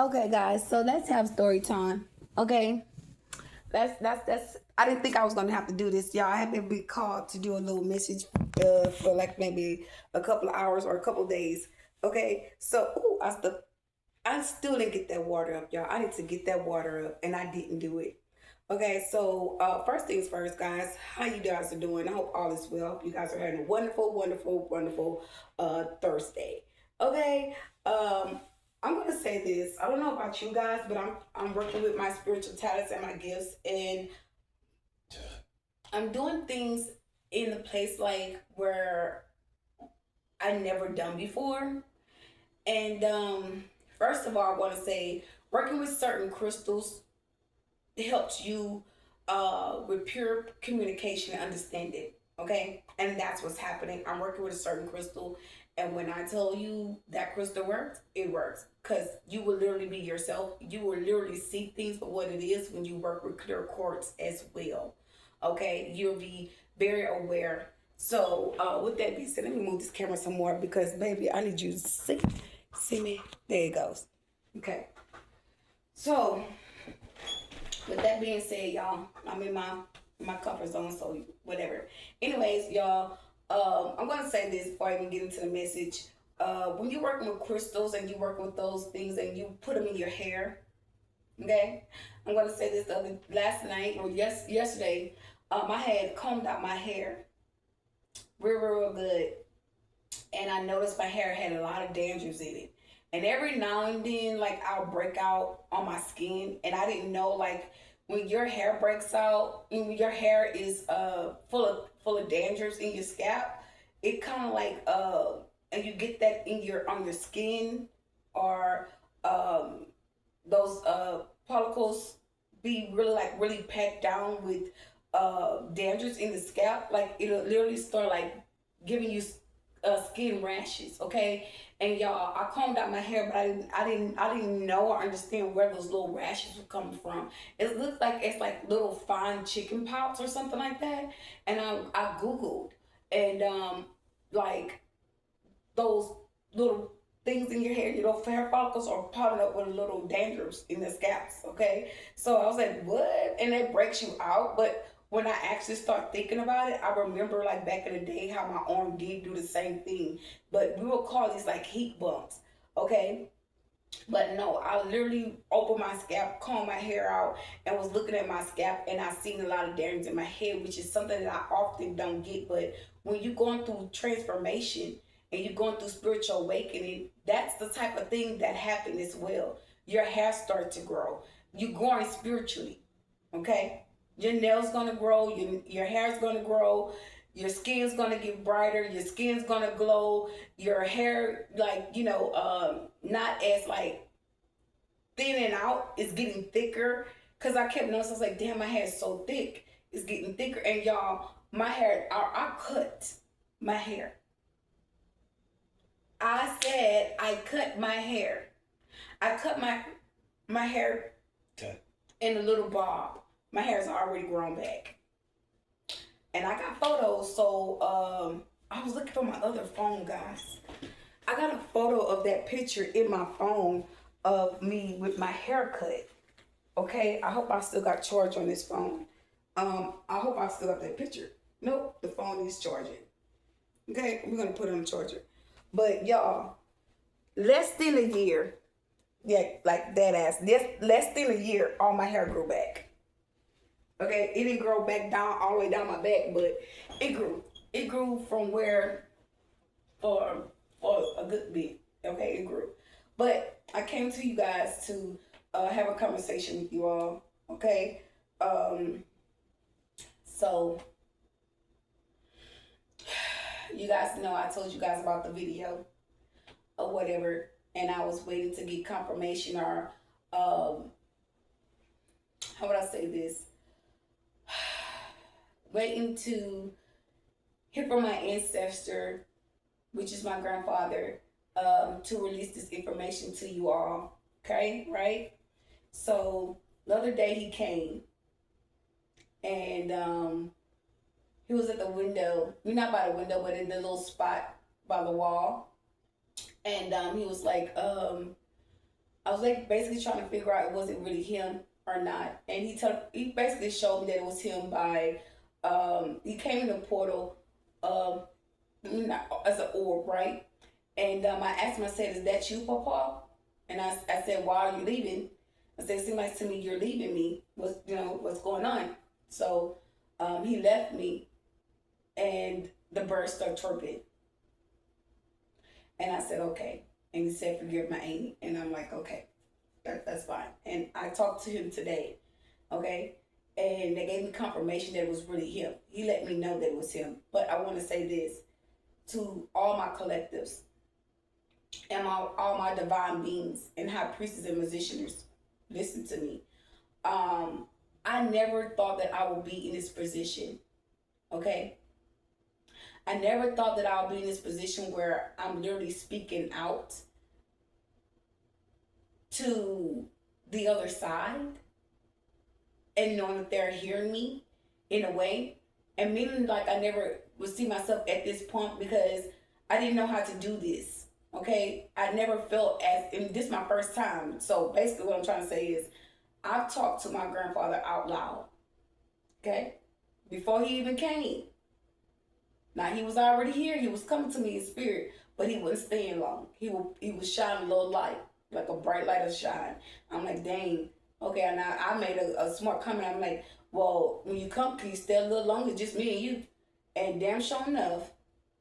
Okay, guys, so let's have story time. Okay, that's. I didn't think I was gonna have to do this, y'all. I had been called to do a little message for like maybe a couple of hours or a couple of days. Okay, so I still didn't get that water up, y'all. I need to get that water up, and I didn't do it. Okay, so first things first, guys. How you guys are doing? I hope all is well. Hope you guys are having a wonderful, wonderful, wonderful Thursday. Okay, I'm gonna say this. I don't know about you guys, but I'm working with my spiritual talents and my gifts, and I'm doing things in a place like where I never done before. And first of all, I want to say working with certain crystals helps you with pure communication and understanding. Okay, and that's what's happening. I'm working with a certain crystal, and when I tell you that crystal works, it works because you will literally be yourself. You will literally see things for what it is when you work with clear quartz as well. Okay, you'll be very aware. So, with that being said, let me move this camera some more because, baby, I need you to see me. There it goes. Okay. So, with that being said, y'all, I'm in my comfort zone, so whatever. Anyways, y'all, I'm gonna say this before I even get into the message. When you're working with crystals and you work with those things and you put them in your hair, okay? I'm gonna say this last night or yesterday. I had combed out my hair real good, and I noticed my hair had a lot of dandruff in it. And every now and then, like I'll break out on my skin, and I didn't know like when your hair breaks out, when your hair is full of dandruff in your scalp, it kind of like and you get that in your on your skin or um those follicles be really packed down with dandruff in the scalp, like it'll literally start like giving you skin rashes. Okay, and y'all, I combed out my hair, but I didn't know or understand where those little rashes were coming from. It looks like it's like little fine chicken pox or something like that. And I googled, and like those little things in your hair, hair follicles are popping up with little dandruffs in the scalps. Okay, so I was like, what? And it breaks you out, but when I actually start thinking about it, I remember like back in the day how my arm did do the same thing, but we will call these like heat bumps. Okay, but no, I literally opened my scalp, combed my hair out, and was looking at my scalp, and I seen a lot of dandruff in my head, which is something that I often don't get. But when you're going through transformation and you're going through spiritual awakening, that's the type of thing that happened as well. Your hair starts to grow. You're growing spiritually, okay? Your nails gonna grow. Your hair's gonna grow. Your skin's gonna get brighter. Your skin's gonna glow. Your hair, like not as like thinning out. It's getting thicker. Cause I kept noticing, I was like, damn, my hair's so thick. It's getting thicker. And y'all, my hair, I cut my hair. I said I cut my hair. I cut my hair in a little bob. My hair's already grown back. And I got photos, so I was looking for my other phone, guys. I got a photo of that picture in my phone of me with my haircut. Okay, I hope I still got charge on this phone. I hope I still got that picture. Nope, the phone is charging. Okay, we're gonna put it on the charger. But y'all, less than a year, yeah, like that ass. Less than a year, all my hair grew back. Okay, it didn't grow back down all the way down my back, but it grew. It grew from where for a good bit. Okay, it grew. But I came to you guys to have a conversation with you all. Okay, so you guys know I told you guys about the video or whatever, and I was waiting to get confirmation or how would I say this? Waiting to hear from my ancestor, which is my grandfather, to release this information to you all. Okay, right? So the other day he came, and he was at the window. We're not by the window, but in the little spot by the wall. And he was like, I was like basically trying to figure out was it really him or not. And he basically showed me that it was him by he came in the portal um as an orb, right? And I asked him, I said, "Is that you, Papa?" And I said, "Why are you leaving?" I said, "It seems like to me you're leaving me. What's going on?" So he left me, and the birds started chirping. And I said, "Okay." And he said, "Forgive my auntie." And I'm like, "Okay, that's fine." And I talked to him today, okay? And they gave me confirmation that it was really him. He let me know that it was him. But I want to say this to all my collectives and all my divine beings and high priestesses and musicians. Listen to me. I never thought that I would be in this position, okay? I never thought that I'll be in this position where I'm literally speaking out to the other side and knowing that they're hearing me in a way. And meaning like I never would see myself at this point because I didn't know how to do this. Okay? I never felt and this is my first time. So basically what I'm trying to say is I've talked to my grandfather out loud. Okay? Before he even came. Now he was already here. He was coming to me in spirit, but he wasn't staying long. He was shining a little light, like a bright light of shine. I'm like, dang. Okay, and I made a smart comment. I'm like, well, when you come, can you stay a little longer? Just me and you. And damn sure enough,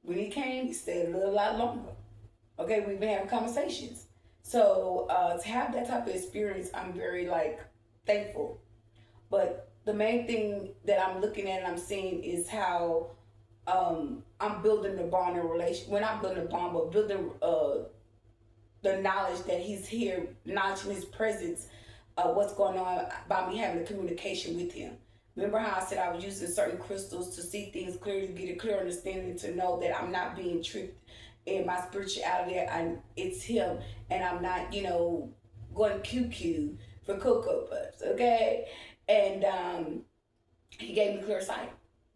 when he came, he stayed a little lot longer. Okay, we've been having conversations. So to have that type of experience, I'm very like thankful. But the main thing that I'm looking at and I'm seeing is how I'm building the bond and relation. We're not building a bond, but building the knowledge that he's here, knowledge in his presence, what's going on by me having a communication with him. Remember how I said I was using certain crystals to see things clearly, to get a clear understanding, to know that I'm not being tricked in my spirituality. It's him, and I'm not, going QQ for Cocoa Puffs, okay? And he gave me clear sight.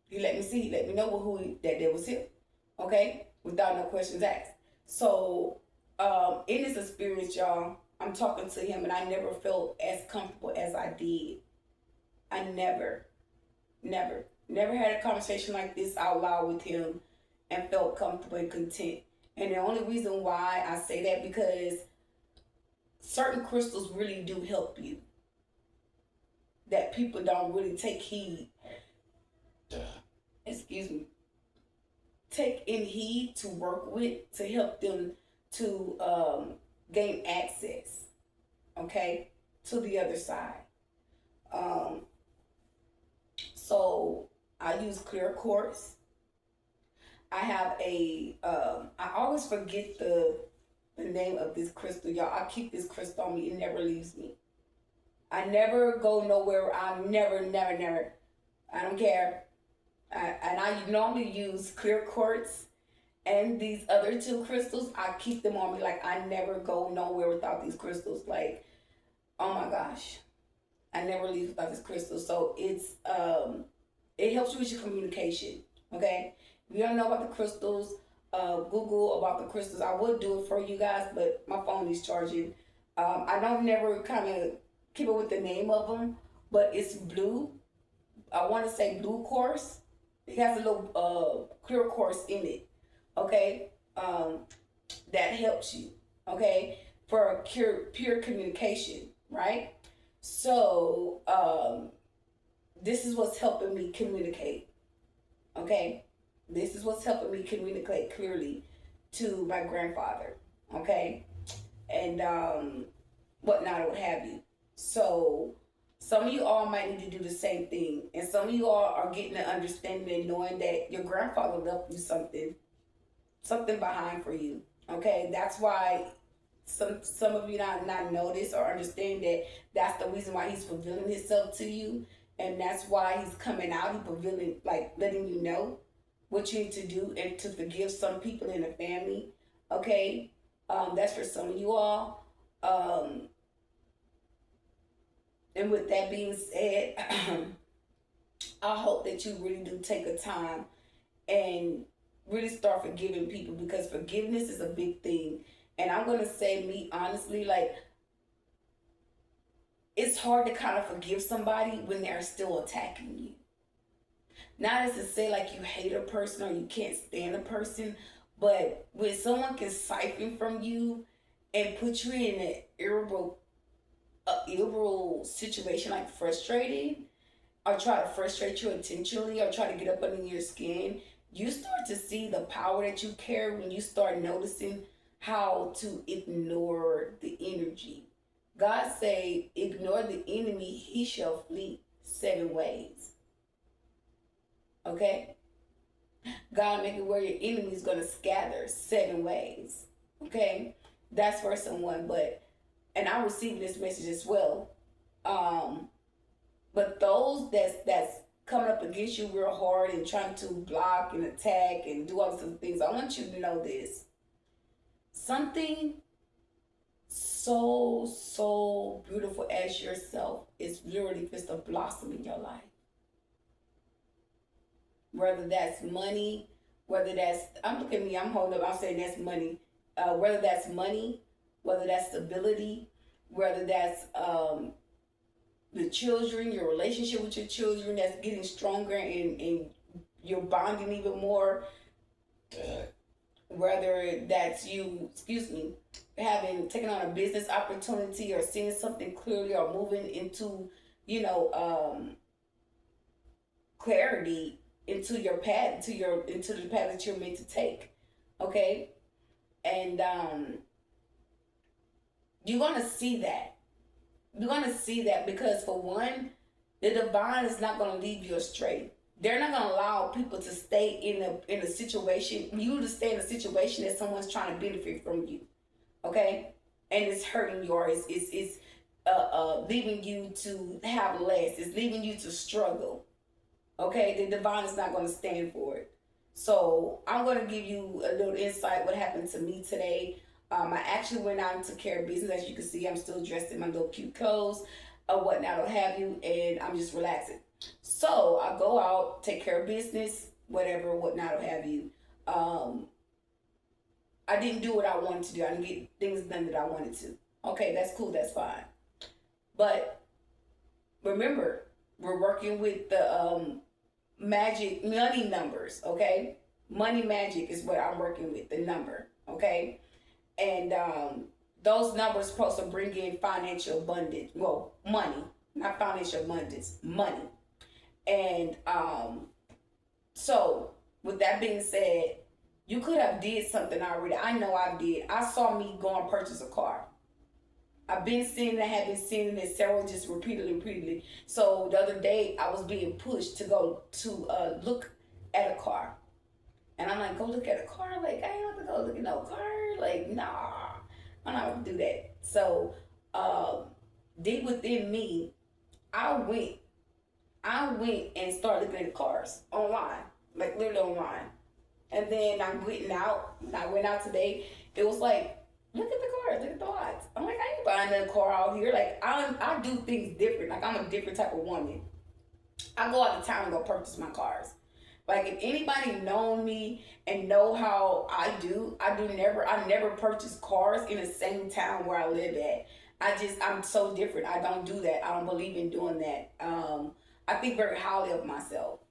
He let me see. He let me know that was him, okay? Without no questions asked. So in this experience, y'all, I'm talking to him, and I never felt as comfortable as I did. I never had a conversation like this out loud with him and felt comfortable and content. And the only reason why I say that because certain crystals really do help you that people don't really take heed. Excuse me. Take in heed to work with to help them to gain access, okay, to the other side. So I use clear quartz. I have I always forget the name of this crystal, y'all. I keep this crystal on me. It never leaves me. I never go nowhere. I never. I don't care. And I normally use clear quartz and these other two crystals. I keep them on me. Like, I never go nowhere without these crystals. Like, oh my gosh. I never leave without this crystal. So it helps you with your communication. Okay? If you don't know about the crystals, Google about the crystals. I would do it for you guys, but my phone is charging. I don't never kind of keep up with the name of them, but it's blue. I want to say blue quartz. It has a little clear quartz in it. Okay, that helps you. Okay, for pure communication, right? So this is what's helping me communicate. Okay, this is what's helping me communicate clearly to my grandfather. Okay, and whatnot, or what have you. So some of you all might need to do the same thing. And some of you all are getting an understanding and knowing that your grandfather left you something behind for you. Okay, that's why some of you not notice or understand that that's the reason why he's revealing himself to you. And that's why he's coming out, he's revealing, like letting you know what you need to do and to forgive some people in the family. Okay, that's for some of you all. And with that being said, I hope that you really do take a time and really start forgiving people, because forgiveness is a big thing. And I'm going to say, me honestly, like, it's hard to kind of forgive somebody when they're still attacking you. Not as to say like you hate a person or you can't stand a person, but when someone can siphon from you and put you in an irritable situation, like frustrated, or try to frustrate you intentionally, or try to get up under your skin, you start to see the power that you carry when you start noticing how to ignore the energy. God say, ignore the enemy, he shall flee 7 ways. Okay? God make it where your enemy is going to scatter 7 ways. Okay? That's verse 1. But, and I received this message as well. But those that's coming up against you real hard and trying to block and attack and do all these other things, I want you to know this. Something so beautiful as yourself is literally just a blossom in your life. Whether that's money, whether that's, I'm looking at me, I'm holding up, I'm saying that's money. Whether that's money, whether that's stability, whether that's the children, your relationship with your children that's getting stronger and you're bonding even more. Whether that's you, having taken on a business opportunity or seeing something clearly or moving into, clarity into your path, into the path that you're meant to take. Okay? And you're gonna see that. You're gonna see that because for one, the divine is not gonna lead you astray. They're not gonna allow people to stay in a situation, you to stay in a situation that someone's trying to benefit from you. Okay? And it's hurting you, or it's leaving you to have less. It's leaving you to struggle. Okay? The divine is not gonna stand for it. So I'm gonna give you a little insight what happened to me today. I actually went out and took care of business. As you can see, I'm still dressed in my little cute clothes or whatnot, or have you, and I'm just relaxing. So I go out, take care of business, whatever, whatnot, or have you. I didn't do what I wanted to do. I didn't get things done that I wanted to. Okay, that's cool, that's fine. But remember, we're working with the magic money numbers, okay? Money magic is what I'm working with, the number, okay? And those numbers supposed to bring in financial abundance. Well, money, not financial abundance, money. And so with that being said, you could have did something already. I know I did. I saw me go and purchase a car. I've been seeing it, have been seeing it several, just repeatedly. So the other day I was being pushed to go to look at a car. And I'm like, go look at a car? Like, I ain't have to go look at no car. Like, nah, I'm not going to do that. So, deep within me, I went and started looking at cars online, like literally online. And then I went out today. It was like, look at the cars, look at the lots. I'm like, I ain't buying a car out here. Like, I do things different. Like, I'm a different type of woman. I go out of town and go purchase my cars. Like, if anybody know me and know how I never purchase cars in the same town where I live at. I'm so different. I don't do that. I don't believe in doing that. I think very highly of myself.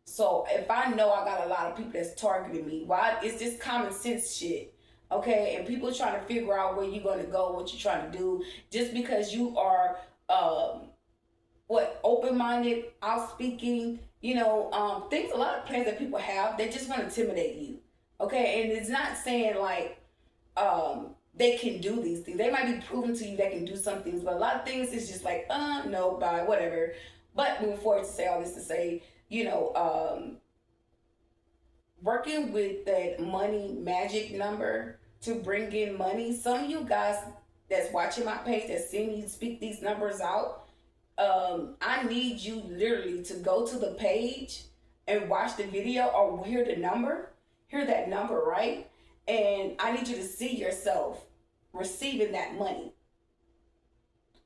So if I know I got a lot of people that's targeting me, why? It's just common sense shit. Okay? And people trying to figure out where you're going to go, what you're trying to do, just because you are, open-minded, outspeaking, things, a lot of plans that people have, they just want to intimidate you. Okay? And it's not saying like they can do these things. They might be proven to you they can do some things, but a lot of things is just like, no, bye, whatever. But moving forward, to say all this to say, working with that money magic number to bring in money. Some of you guys that's watching my page, that's seeing me speak these numbers out, I need you literally to go to the page and watch the video or hear that number, right? And I need you to see yourself receiving that money.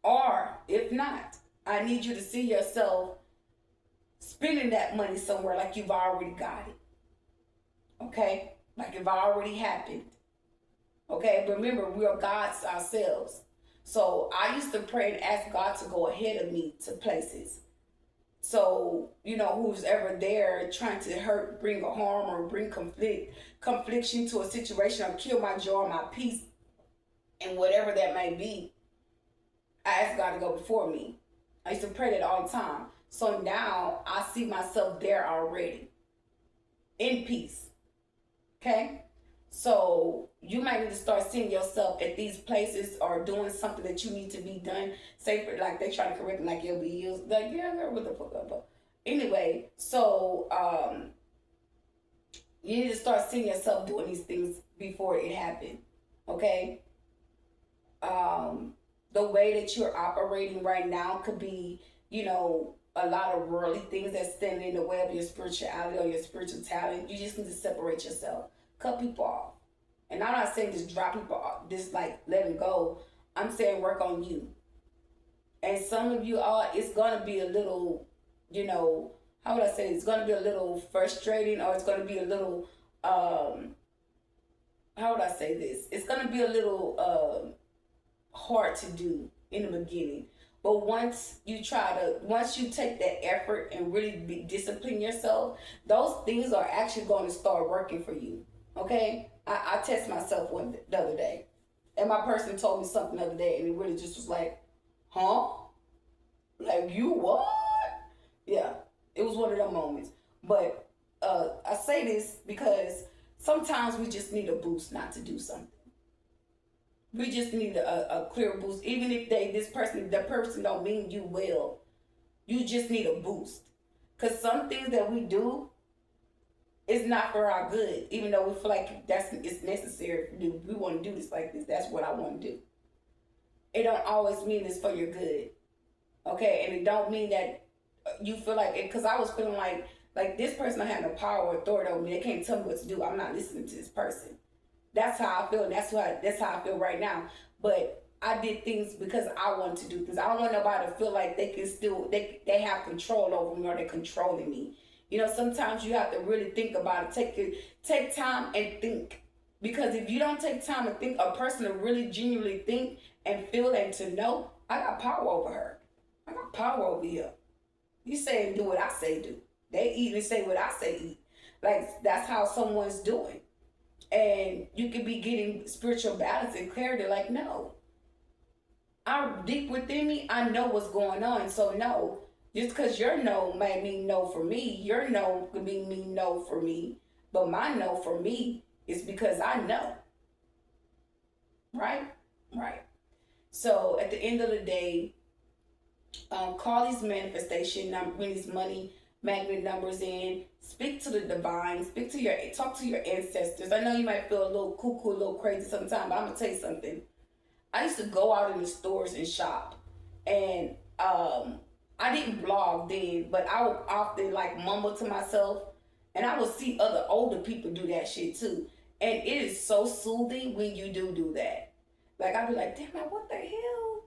Or if not, I need you to see yourself spending that money somewhere like you've already got it. Okay? Like it already happened. Okay? Remember, we are gods ourselves. So I used to pray and ask God to go ahead of me to places. So, who's ever there trying to hurt, bring a harm, or bring confliction to a situation, or kill my joy, my peace, and whatever that may be, I ask God to go before me. I used to pray that all the time. So now I see myself there already in peace. Okay? So you might need to start seeing yourself at these places or doing something that you need to be done. Say, for, like, they try to correct me, like, you'll be used. Like, yeah, girl, what the fuck up? Anyway, so you need to start seeing yourself doing these things before it happened. Okay? The way that you're operating right now could be, a lot of worldly things that stand in the way of your spirituality or your spiritual talent. You just need to separate yourself, cut people off. And I'm not saying just drop people off, just like let them go. I'm saying work on you. And some of you are, it's gonna be a little, how would I say? It's gonna be a little frustrating, or it's gonna be a little, how would I say this? It's gonna be a little hard to do in the beginning. But once you take that effort and really discipline yourself, those things are actually going to start working for you. Okay? I test myself the other day. And my person told me something the other day, and it really just was like, huh? Like, you what? Yeah, it was one of them moments. But I say this because sometimes we just need a boost not to do something. We just need a clear boost. Even if the person don't mean you well, you just need a boost. Because some things that we do is not for our good. Even though we feel like it's necessary to do. We want to do this like this. That's what I want to do. It don't always mean it's for your good. Okay? And it don't mean that you feel like it. Because I was feeling like this person don't have no power or authority over me. They can't tell me what to do. I'm not listening to this person. That's how I feel, and that's how I feel right now. But I did things because I wanted to do things. I don't want nobody to feel like they can still they have control over me, or they're controlling me. Sometimes you have to really think about it. Take time and think. Because if you don't take time and think, a person to really genuinely think and feel and to know, I got power over her. I got power over here. You say and do what I say do. They eat and say what I say eat. Like, that's how someone's doing. And you could be getting spiritual balance and clarity. Like, no, I'm deep within me. I know what's going on. So no, just because your no might mean no for me, your no could mean no for me. But my no for me is because I know. Right? Right. So at the end of the day, call these manifestation, these money magnet numbers in. Speak to the divine. Talk to your ancestors. I know you might feel a little cuckoo, a little crazy sometimes, but I'm gonna tell you something. I used to go out in the stores and shop, and I didn't blog then, but I would often like mumble to myself, and I would see other older people do that shit too, and it is so soothing when you do that. Like, I'd be like, damn, like, what the hell?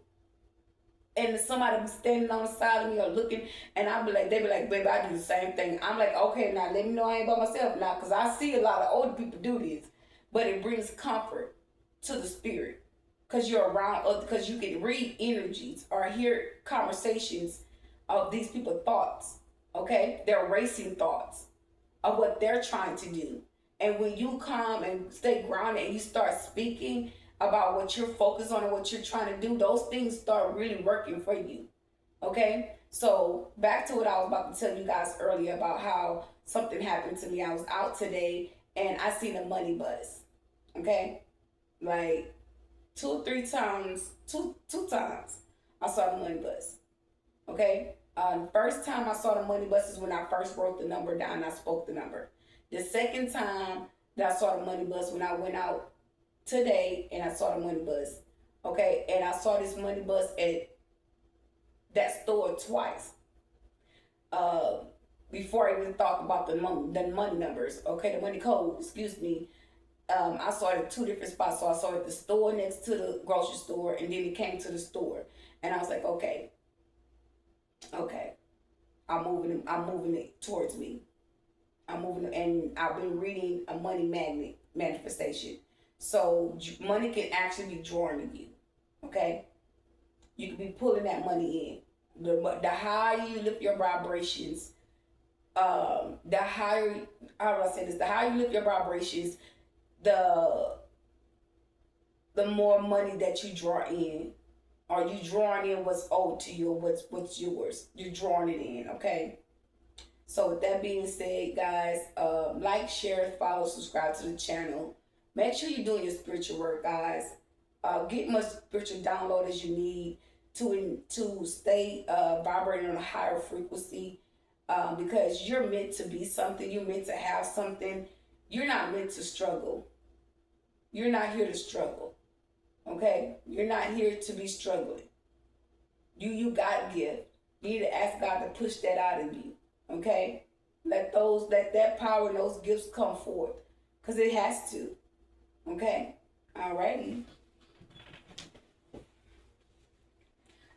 And somebody be standing on the side of me or looking, and they be like, baby, I do the same thing. I'm like, okay, now let me know I ain't by myself now, because I see a lot of older people do this. But it brings comfort to the spirit, because you're around, because you can read energies or hear conversations of these people's thoughts, okay? They're racing thoughts of what they're trying to do. And when you come and stay grounded and you start speaking about what you're focused on and what you're trying to do, those things start really working for you. Okay? So back to what I was about to tell you guys earlier about how something happened to me. I was out today and I seen a money bus. Okay? Like two times I saw the money bus. Okay? The first time I saw the money bus is when I first wrote the number down and I spoke the number. The second time that I saw the money bus when I went out today and I saw the money bus. Okay, and I saw this money bus at that store twice. Before I even thought about the money numbers, okay, the money code, excuse me. I saw it at two different spots. So I saw it at the store next to the grocery store, and then it came to the store. And I was like, okay, I'm moving it towards me. I'm moving, and I've been reading a money manifestation. So money can actually be drawn to you, okay? you can be pulling that money in. The higher you lift your vibrations, the higher, how do I say this? The higher you lift your vibrations, the more money that you draw in. Are you drawing in what's owed to you, or what's yours? You're drawing it in, okay? So with that being said, guys, like, share, follow, subscribe to the channel. Make sure you're doing your spiritual work, guys. Get much spiritual download as you need to stay vibrating on a higher frequency, because you're meant to be something. You're meant to have something. You're not meant to struggle. You're not here to struggle. Okay? You're not here to be struggling. You got a gift. You need to ask God to push that out of you. Okay? Let that power and those gifts come forth. Because it has to. Okay? Alrighty.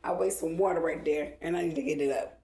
I waste some water right there, and I need to get it up.